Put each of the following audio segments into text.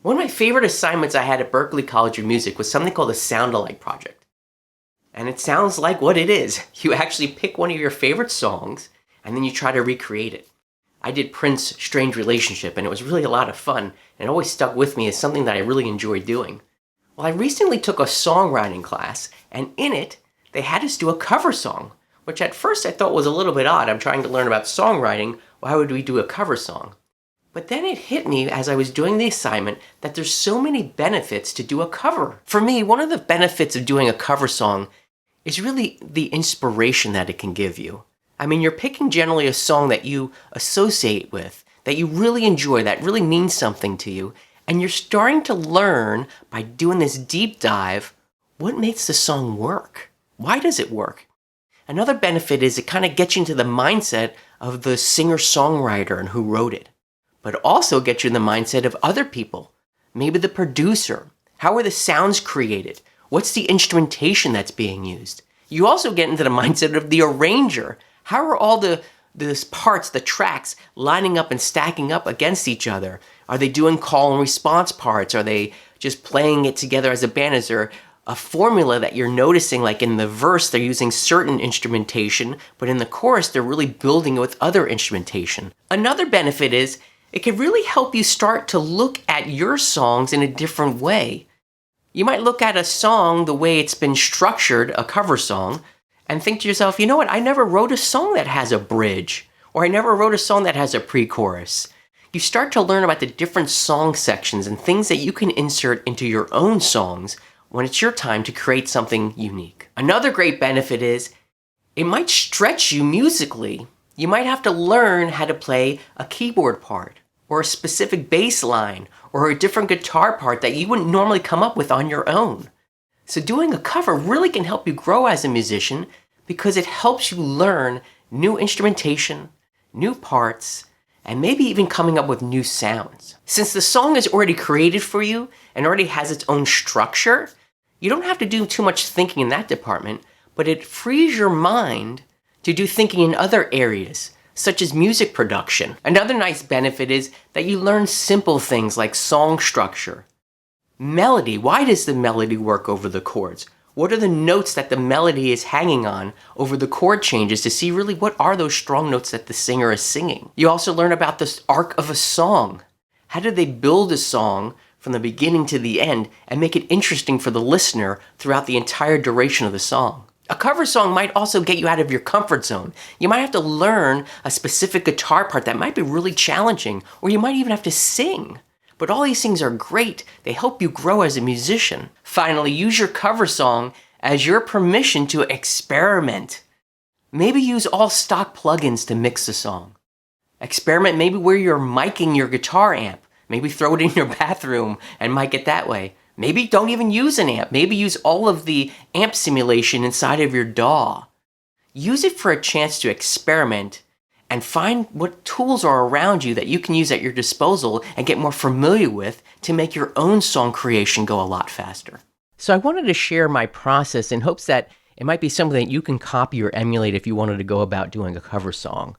One of my favorite assignments I had at Berklee College of Music was something called a sound-alike project. And it sounds like what it is. You actually pick one of your favorite songs, and then you try to recreate it. I did Prince's Strange Relationship, and it was really a lot of fun, and it always stuck with me as something that I really enjoyed doing. Well, I recently took a songwriting class, and in it, they had us do a cover song, which at first I thought was a little bit odd. I'm trying to learn about songwriting. Why would we do a cover song? But then it hit me as I was doing the assignment that there's so many benefits to do a cover. For me, one of the benefits of doing a cover song is really the inspiration that it can give you. I mean, you're picking generally a song that you associate with, that you really enjoy, that really means something to you, and you're starting to learn by doing this deep dive what makes the song work. Why does it work? Another benefit is it kind of gets you into the mindset of the singer-songwriter and who wrote it, but also gets you in the mindset of other people. Maybe the producer. How are the sounds created? What's the instrumentation that's being used? You also get into the mindset of the arranger. How are all the parts, the tracks, lining up and stacking up against each other? Are they doing call and response parts? Are they just playing it together as a band? Is there a formula that you're noticing, like in the verse they're using certain instrumentation, but in the chorus they're really building it with other instrumentation? Another benefit is it can really help you start to look at your songs in a different way. You might look at a song the way it's been structured, a cover song, and think to yourself, you know what, I never wrote a song that has a bridge, or I never wrote a song that has a pre-chorus. You start to learn about the different song sections and things that you can insert into your own songs when it's your time to create something unique. Another great benefit is it might stretch you musically. You might have to learn how to play a keyboard part, or a specific bass line, or a different guitar part that you wouldn't normally come up with on your own. So doing a cover really can help you grow as a musician because it helps you learn new instrumentation, new parts, and maybe even coming up with new sounds. Since the song is already created for you and already has its own structure, you don't have to do too much thinking in that department, but it frees your mind to do thinking in other areas, such as music production. Another nice benefit is that you learn simple things like song structure. Melody. Why does the melody work over the chords? What are the notes that the melody is hanging on over the chord changes to see really what are those strong notes that the singer is singing? You also learn about the arc of a song. How do they build a song from the beginning to the end and make it interesting for the listener throughout the entire duration of the song? A cover song might also get you out of your comfort zone. You might have to learn a specific guitar part that might be really challenging, or you might even have to sing. But all these things are great. They help you grow as a musician. Finally, use your cover song as your permission to experiment. Maybe use all stock plugins to mix the song. Experiment maybe where you're miking your guitar amp. Maybe throw it in your bathroom and mic it that way. Maybe don't even use an amp. Maybe use all of the amp simulation inside of your DAW. Use it for a chance to experiment and find what tools are around you that you can use at your disposal and get more familiar with to make your own song creation go a lot faster. So I wanted to share my process in hopes that it might be something that you can copy or emulate if you wanted to go about doing a cover song.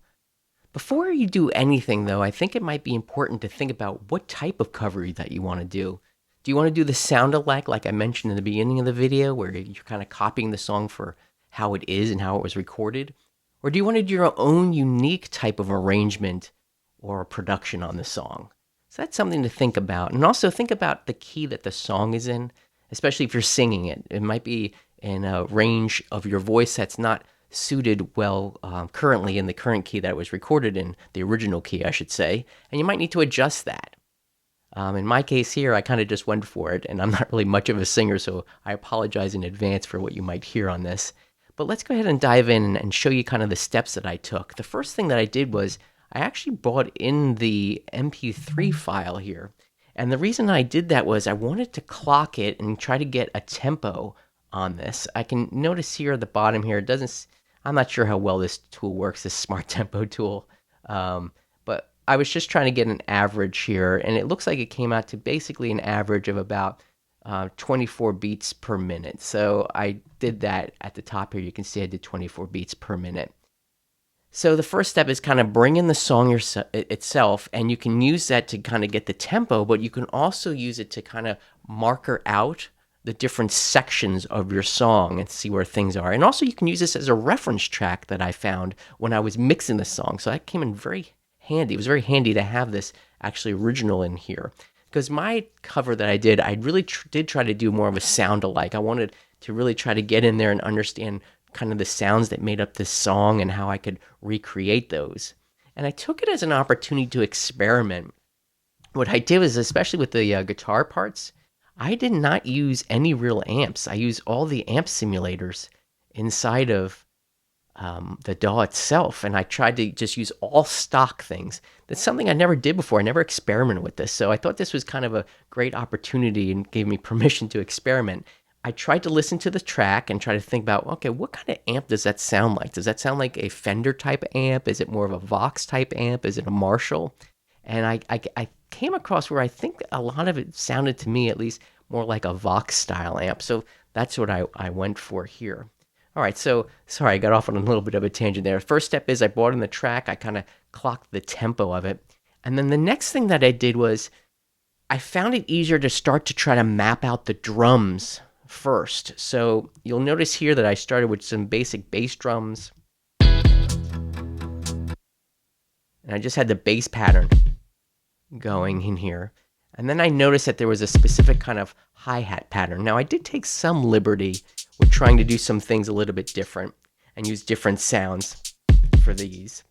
Before you do anything though, I think it might be important to think about what type of cover that you want to do. Do you want to do the sound-alike like I mentioned in the beginning of the video where you're kind of copying the song for how it is and how it was recorded? Or do you want to do your own unique type of arrangement or production on the song? So that's something to think about. And also think about the key that the song is in, especially if you're singing it. It might be in a range of your voice that's not suited well currently in the current key that it was recorded in, the original key, I should say, and you might need to adjust that. In my case here, I kind of just went for it, and I'm not really much of a singer, so I apologize in advance for what you might hear on this. But let's go ahead and dive in and show you kind of the steps that I took. The first thing that I did was I actually brought in the MP3 file here. And the reason I did that was I wanted to clock it and try to get a tempo on this. I can notice here at the bottom here, I'm not sure how well this tool works, this Smart Tempo tool. But I was just trying to get an average here, and it looks like it came out to basically an average of about 24 beats per minute. So I did that at the top here. You can see I did 24 beats per minute. So the first step is kind of bring in the song itself, and you can use that to kind of get the tempo, but you can also use it to kind of marker out the different sections of your song and see where things are. And also you can use this as a reference track that I found when I was mixing the song. So that came in very handy. It was very handy to have this actually original in here. Because my cover that I did, I really did try to do more of a sound alike. I wanted to really try to get in there and understand kind of the sounds that made up this song and how I could recreate those. And I took it as an opportunity to experiment. What I did was, especially with the guitar parts, I did not use any real amps. I used all the amp simulators inside of the DAW itself, and I tried to just use all stock things. That's something I never did before. I never experimented with this, so I thought this was kind of a great opportunity and gave me permission to experiment. I tried to listen to the track and try to think about, okay, what kind of amp does that sound like? Does that sound like a Fender type amp? Is it more of a Vox type amp? Is it a Marshall? And I came across where I think a lot of it sounded to me, at least, more like a Vox style amp. So that's what I went for here. All right, so sorry, I got off on a little bit of a tangent there. First step is I brought in the track, I kind of clocked the tempo of it. And then the next thing that I did was I found it easier to start to try to map out the drums first. So you'll notice here that I started with some basic bass drums. And I just had the bass pattern going in here. And then I noticed that there was a specific kind of hi-hat pattern. Now I did take some liberty with trying to do some things a little bit different and use different sounds for these.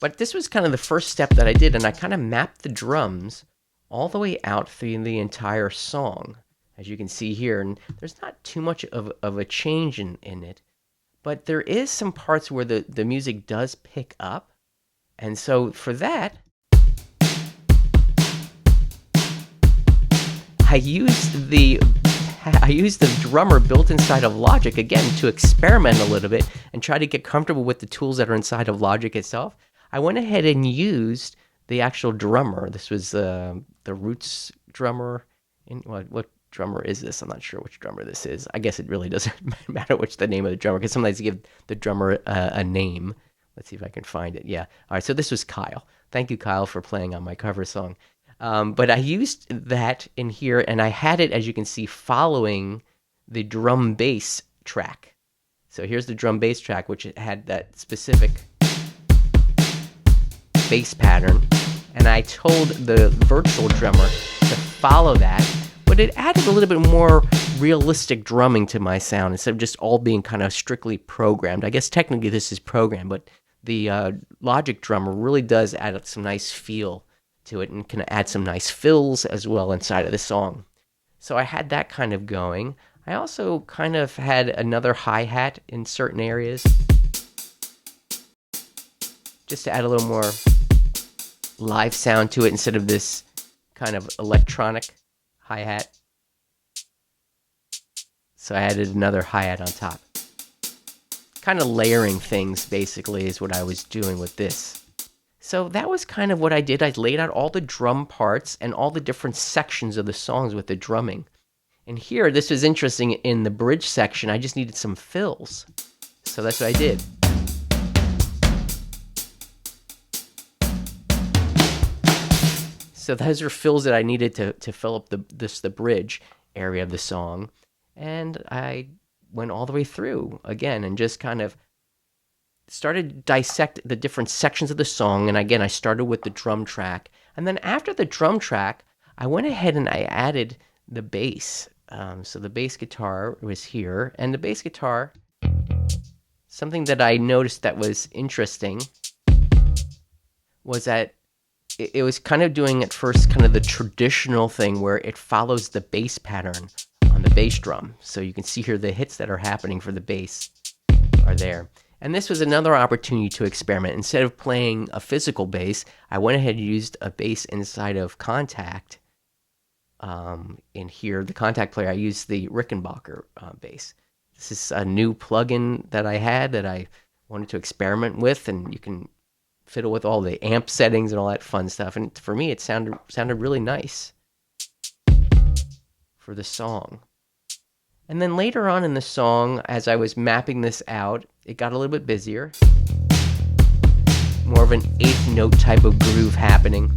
But this was kind of the first step that I did, and I kind of mapped the drums all the way out through the entire song, as you can see here. And there's not too much of a change in it, but there is some parts where the music does pick up. And so for that, I used the drummer built inside of Logic, again, to experiment a little bit and try to get comfortable with the tools that are inside of Logic itself. I went ahead and used the actual drummer. This was the Roots drummer. What drummer is this? I'm not sure which drummer this is. I guess it really doesn't matter which the name of the drummer, because sometimes you give the drummer a name. Let's see if I can find it. Yeah. All right, so this was Kyle. Thank you, Kyle, for playing on my cover song. But I used that in here, and I had it, as you can see, following the drum bass track. So here's the drum bass track, which had that specific bass pattern, and I told the virtual drummer to follow that, but it added a little bit more realistic drumming to my sound instead of just all being kind of strictly programmed. I guess technically this is programmed, but the Logic drummer really does add some nice feel to it and can add some nice fills as well inside of the song. So I had that kind of going. I also kind of had another hi-hat in certain areas, just to add a little more live sound to it instead of this kind of electronic hi-hat. So I added another hi-hat on top. Kind of layering things, basically, is what I was doing with this. So that was kind of what I did. I laid out all the drum parts and all the different sections of the songs with the drumming. And here, this was interesting, in the bridge section, I just needed some fills. So that's what I did. So those are fills that I needed to fill up the bridge area of the song. And I went all the way through again and just kind of started to dissect the different sections of the song. And again, I started with the drum track. And then after the drum track, I went ahead and I added the bass. So the bass guitar was here. And the bass guitar, something that I noticed that was interesting was that it was kind of doing at first kind of the traditional thing where it follows the bass pattern on the bass drum. So you can see here the hits that are happening for the bass are there. And this was another opportunity to experiment. Instead of playing a physical bass, I went ahead and used a bass inside of Contact. In here, the Contact player, I used the Rickenbacker bass. This is a new plugin that I had that I wanted to experiment with, and you can fiddle with all the amp settings and all that fun stuff. And for me, it sounded really nice for the song. And then later on in the song, as I was mapping this out, it got a little bit busier. More of an eighth note type of groove happening.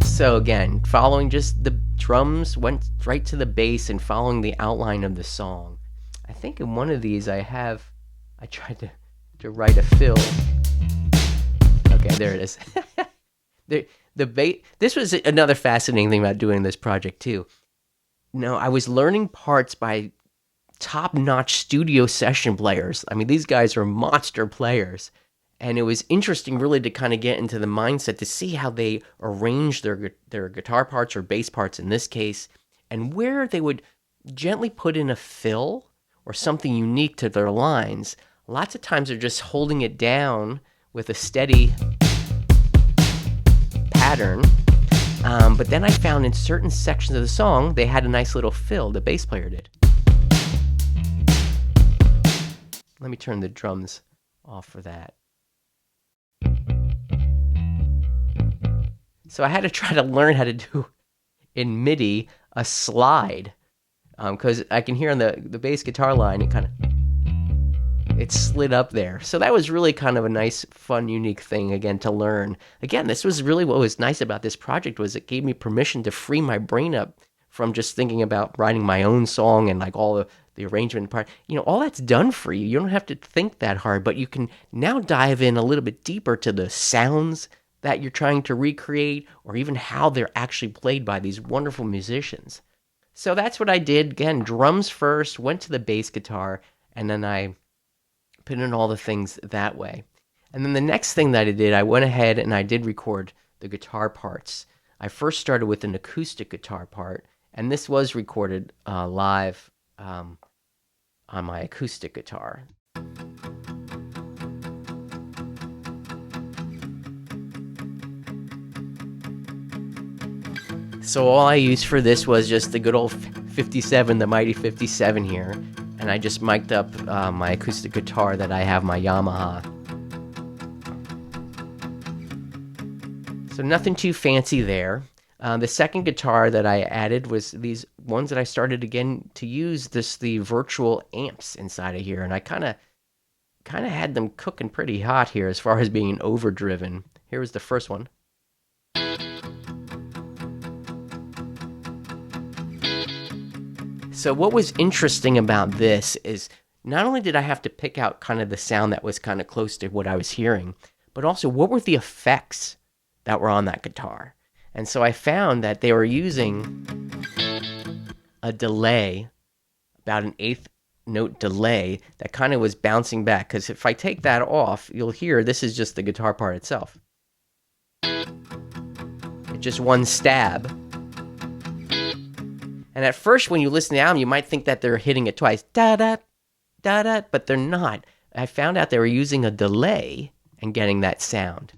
So again, following just the drums, went right to the bass and following the outline of the song. I think in one of these I tried to write a fill. Okay, there it is. This was another fascinating thing about doing this project too. No, I was learning parts by top-notch studio session players. I mean, these guys are monster players. And it was interesting really to kind of get into the mindset to see how they arrange their guitar parts or bass parts in this case, and where they would gently put in a fill or something unique to their lines. Lots of times they're just holding it down with a steady pattern. But then I found in certain sections of the song, they had a nice little fill, the bass player did. Let me turn the drums off for that. So I had to try to learn how to do in MIDI a slide, because I can hear on the bass guitar line it slid up there. So that was really kind of a nice, fun, unique thing again to learn. Again, this was really what was nice about this project was it gave me permission to free my brain up from just thinking about writing my own song and like all the arrangement part. You know, all that's done for you. You don't have to think that hard, but you can now dive in a little bit deeper to the sounds that you're trying to recreate, or even how they're actually played by these wonderful musicians. So that's what I did. Again, drums first, went to the bass guitar, and then I put in all the things that way. And then the next thing that I did, I went ahead and I did record the guitar parts. I first started with an acoustic guitar part, and this was recorded live on my acoustic guitar. So all I used for this was just the good old 57, the mighty 57 here, and I just mic'd up my acoustic guitar that I have, my Yamaha. So nothing too fancy there. The second guitar that I added was these ones that I started again to use the virtual amps inside of here, and I kind of had them cooking pretty hot here as far as being overdriven. Here was the first one. So what was interesting about this is not only did I have to pick out kind of the sound that was kind of close to what I was hearing, but also what were the effects that were on that guitar. And so I found that they were using a delay, about an eighth note delay, that kind of was bouncing back. Because if I take that off, you'll hear this is just the guitar part itself. It's just one stab. And at first, when you listen to the album, you might think that they're hitting it twice, da-da, da-da, but they're not. I found out they were using a delay and getting that sound.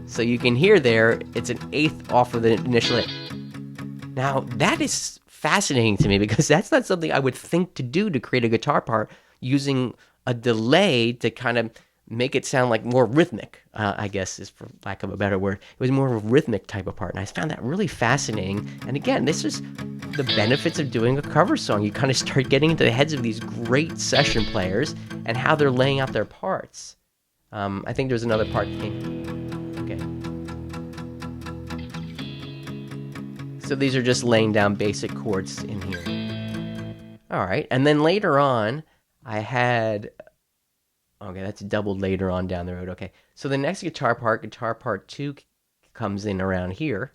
So you can hear there, it's an eighth off of the initial hit. Now, that is fascinating to me because that's not something I would think to do to create a guitar part, using a delay to kind of make it sound like more rhythmic, I guess is for lack of a better word. It was more of a rhythmic type of part, and I found that really fascinating. And again, this is the benefits of doing a cover song. You kind of start getting into the heads of these great session players and how they're laying out their parts. I think there's another part that came. Okay. So these are just laying down basic chords in here. All right, and then later on, I had... Okay, that's doubled later on down the road. Okay, so the next guitar part 2, comes in around here.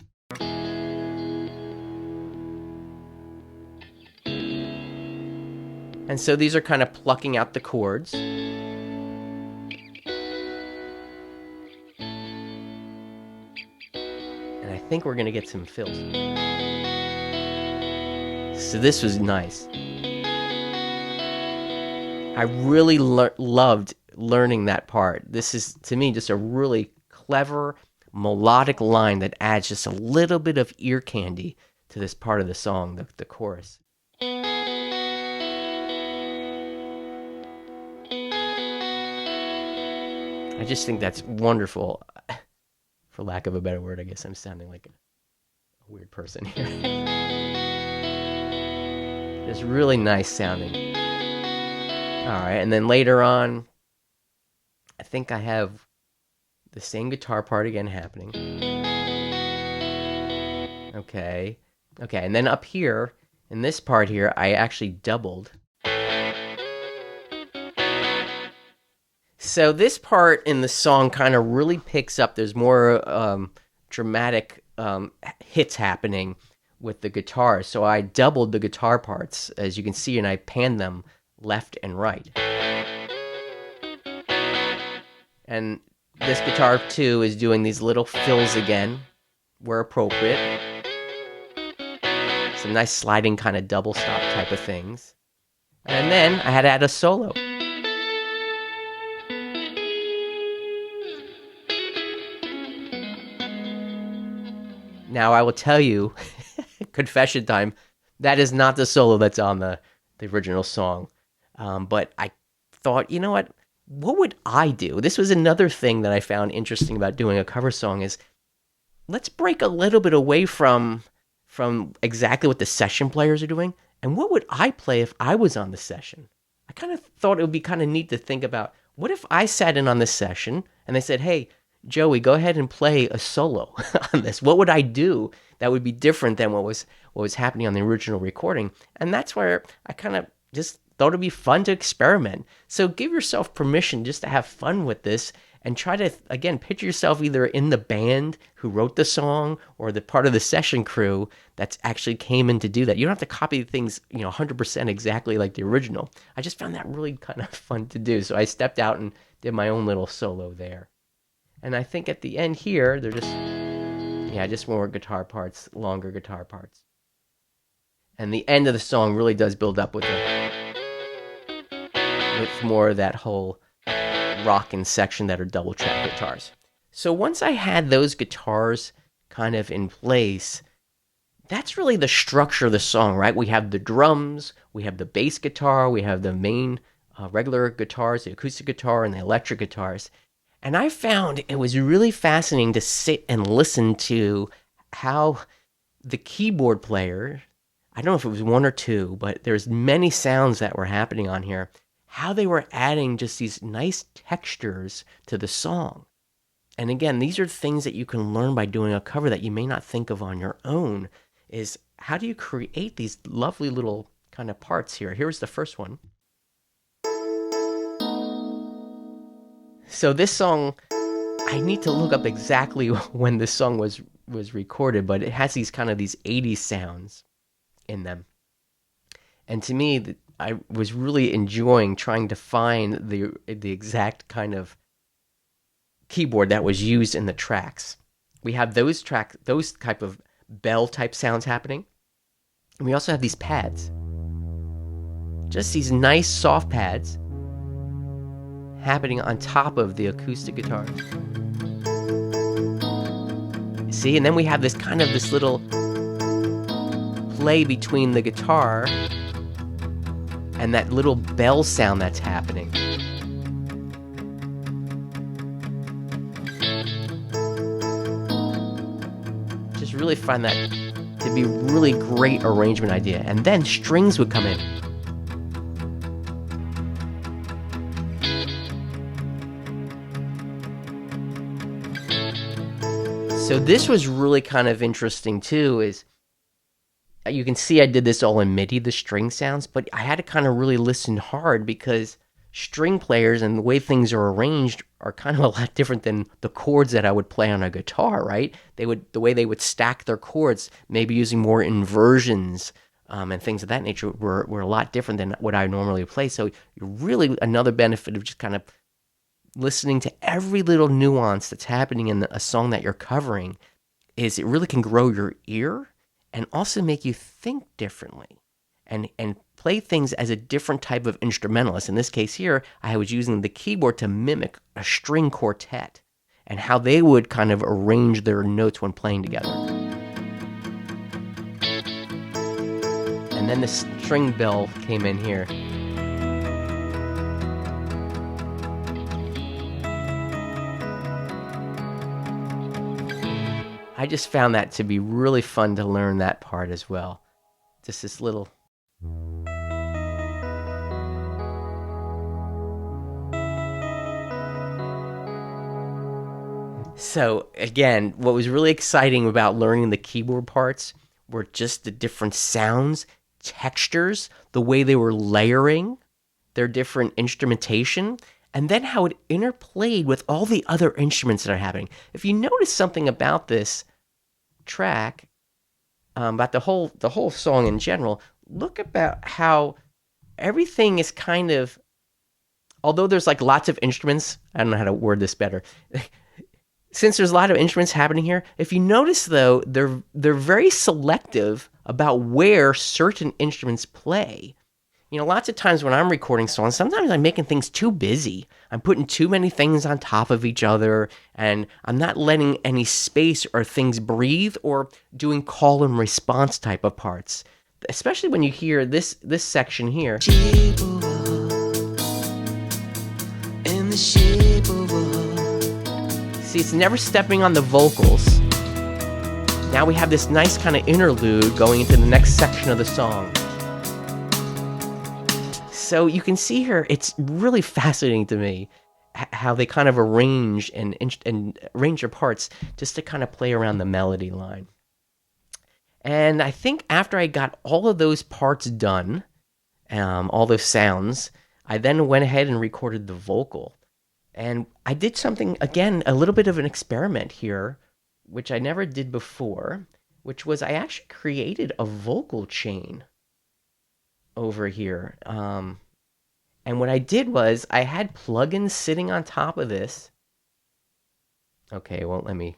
And so these are kind of plucking out the chords. And I think we're going to get some fills. So this was nice. I really loved learning that part. This is, to me, just a really clever, melodic line that adds just a little bit of ear candy to this part of the song, the chorus. I just think that's wonderful. For lack of a better word, I guess I'm sounding like a weird person here. Just really nice sounding. All right, and then later on, I think I have the same guitar part again happening. Okay. Okay, and then up here, in this part here, I actually doubled. So this part in the song kind of really picks up. There's more dramatic hits happening with the guitar. So I doubled the guitar parts, as you can see, and I panned them left and right. And this guitar, too, is doing these little fills again, where appropriate. Some nice sliding kind of double stop type of things. And then I had to add a solo. Now I will tell you, confession time, that is not the solo that's on the original song. But I thought, you know what? What would I do? This was another thing that I found interesting about doing a cover song is let's break a little bit away from exactly what the session players are doing. And what would I play if I was on the session? I kind of thought it would be kind of neat to think about what if I sat in on this session and they said, hey, Joey, go ahead and play a solo on this. What would I do that would be different than what was happening on the original recording? And that's where I kind of just thought it'd be fun to experiment. So give yourself permission just to have fun with this and try to, again, picture yourself either in the band who wrote the song or the part of the session crew that's actually came in to do that. You don't have to copy things, 100% exactly like the original. I just found that really kind of fun to do. So I stepped out and did my own little solo there. And I think at the end here, they're just more guitar parts, longer guitar parts. And the end of the song really does build up with more of that whole rockin' section that are double track guitars. So once I had those guitars kind of in place, that's really the structure of the song, right? We have the drums, we have the bass guitar, we have the main regular guitars, the acoustic guitar, and the electric guitars. And I found it was really fascinating to sit and listen to how the keyboard player, I don't know if it was one or two, but there's many sounds that were happening on here, how they were adding just these nice textures to the song. And again, these are things that you can learn by doing a cover that you may not think of on your own, is how do you create these lovely little kind of parts here? Here's the first one. So this song, I need to look up exactly when this song was recorded, but it has these 80s sounds in them. And to me, I was really enjoying trying to find the exact kind of keyboard that was used in the tracks. We have those type of bell type sounds happening. And we also have these pads. Just these nice soft pads happening on top of the acoustic guitars. See, and then we have this little play between the guitar and that little bell sound that's happening. Just really find that to be really great arrangement idea. And then strings would come in. So this was really kind of interesting too, is you can see I did this all in MIDI, the string sounds, but I had to kind of really listen hard because string players and the way things are arranged are kind of a lot different than the chords that I would play on a guitar, right? The way they would stack their chords, maybe using more inversions and things of that nature were a lot different than what I normally play. So really another benefit of just kind of listening to every little nuance that's happening in a song that you're covering is it really can grow your ear and also make you think differently and play things as a different type of instrumentalist. In this case here, I was using the keyboard to mimic a string quartet and how they would kind of arrange their notes when playing together. And then the string bell came in here. I just found that to be really fun to learn that part as well. Just this little So again, what was really exciting about learning the keyboard parts were just the different sounds, textures, the way they were layering their different instrumentation, and then how it interplayed with all the other instruments that are happening. If you notice something about this track, about the whole song in general, look about how everything is kind of, although there's like lots of instruments. I don't know how to word this better. Since there's a lot of instruments happening here, if you notice though, they're very selective about where certain instruments play. You know, lots of times when I'm recording songs, sometimes I'm making things too busy. I'm putting too many things on top of each other, and I'm not letting any space or things breathe or doing call and response type of parts. Especially when you hear this section here. See, it's never stepping on the vocals. Now we have this nice kind of interlude going into the next section of the song. So you can see here, it's really fascinating to me how they kind of arrange and arrange their parts just to kind of play around the melody line. And I think after I got all of those parts done, all those sounds, I then went ahead and recorded the vocal. And I did something, again, a little bit of an experiment here, which I never did before, which was I actually created a vocal chain over here. And what I did was I had plugins sitting on top of this. Okay, it won't let me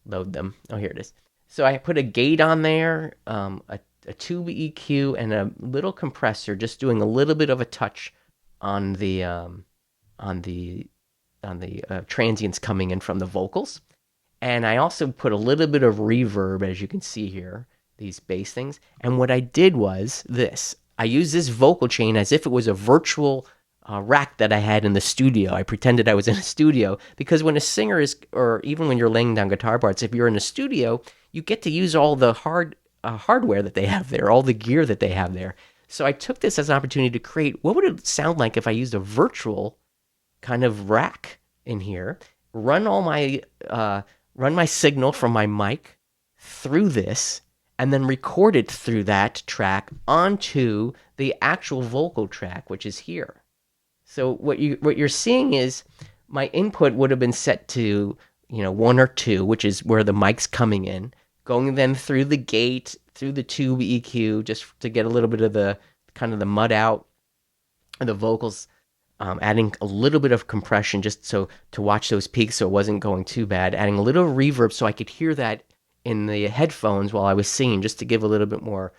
load them. Oh, here it is. So I put a gate on there, a tube EQ, and a little compressor, just doing a little bit of a touch on the transients coming in from the vocals. And I also put a little bit of reverb, as you can see here, these bass things. And what I did was this. I used this vocal chain as if it was a virtual rack that I had in the studio. I pretended I was in a studio because when a singer is, or even when you're laying down guitar parts, if you're in a studio, you get to use all the hardware that they have there, all the gear that they have there. So I took this as an opportunity to create, what would it sound like if I used a virtual kind of rack in here, run my signal from my mic through this, and then record it through that track onto the actual vocal track, which is here. So what you're seeing is my input would have been set to 1 or 2, which is where the mic's coming in, going then through the gate, through the tube EQ, just to get a little bit of the kind of the mud out, and the vocals, adding a little bit of compression just so to watch those peaks so it wasn't going too bad, adding a little reverb so I could hear that in the headphones while I was singing, just to give a little bit more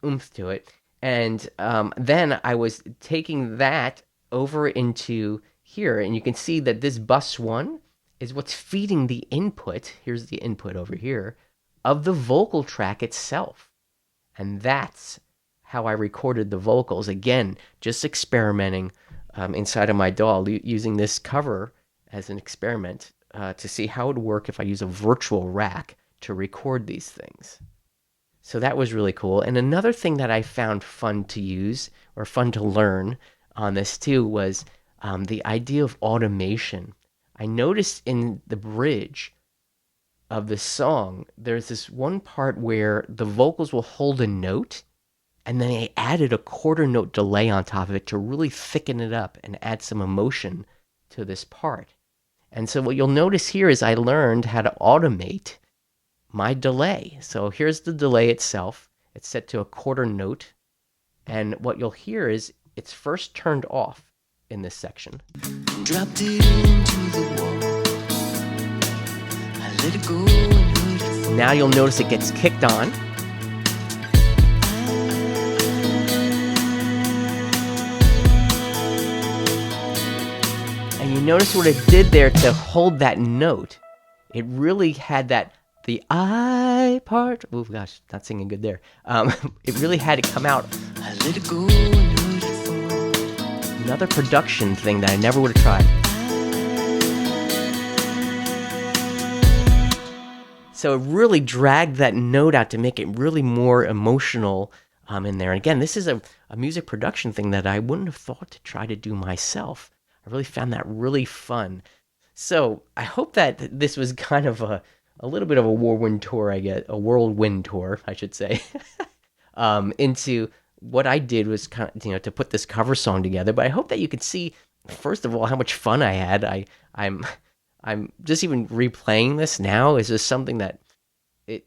oomph to it. And then I was taking that over into here, and you can see that this bus 1 is what's feeding the input. Here's the input over here of the vocal track itself. And that's how I recorded the vocals. Again, just experimenting inside of my DAW, using this cover as an experiment to see how it would work if I use a virtual rack to record these things. So that was really cool. And another thing that I found fun to use, or fun to learn on this too, was the idea of automation. I noticed in the bridge of the song, there's this one part where the vocals will hold a note, and then I added a quarter note delay on top of it to really thicken it up and add some emotion to this part. And so what you'll notice here is I learned how to automate my delay. So here's the delay itself. It's set to a quarter note. And what you'll hear is it's first turned off in this section. Dropped it into the wall. I let it go and let it fall. Now you'll notice it gets kicked on. And you notice what it did there to hold that note. It really had that, the I part. Oh gosh, not singing good there. It really had to come out. I let it go and let it fall. Another production thing that I never would have tried. So it really dragged that note out to make it really more emotional in there. And again, this is a music production thing that I wouldn't have thought to try to do myself. I really found that really fun. So I hope that this was kind of a little bit of a whirlwind tour, I get a whirlwind tour, I should say, into what I did was kind of, to put this cover song together. But I hope that you could see, first of all, how much fun I had. I'm I'm just even replaying this now is just something that it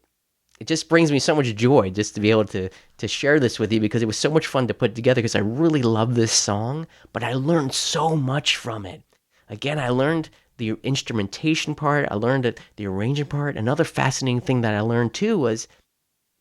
it just brings me so much joy just to be able to share this with you because it was so much fun to put together because I really love this song, but I learned so much from it. Again, I learned the instrumentation part, I learned the arranging part. Another fascinating thing that I learned too was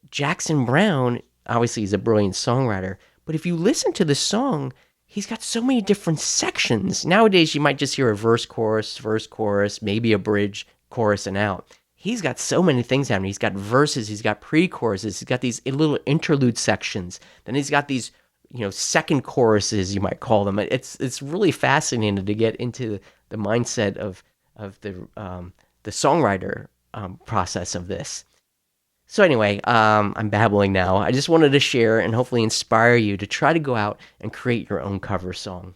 Jackson Brown, obviously he's a brilliant songwriter, but if you listen to the song, he's got so many different sections. Nowadays you might just hear a verse, chorus, maybe a bridge, chorus and out. He's got so many things happening. He's got verses, he's got pre-choruses, he's got these little interlude sections. Then he's got these, second choruses, you might call them. It's really fascinating to get into the mindset of the songwriter process of this. So anyway, I'm babbling now. I just wanted to share and hopefully inspire you to try to go out and create your own cover song.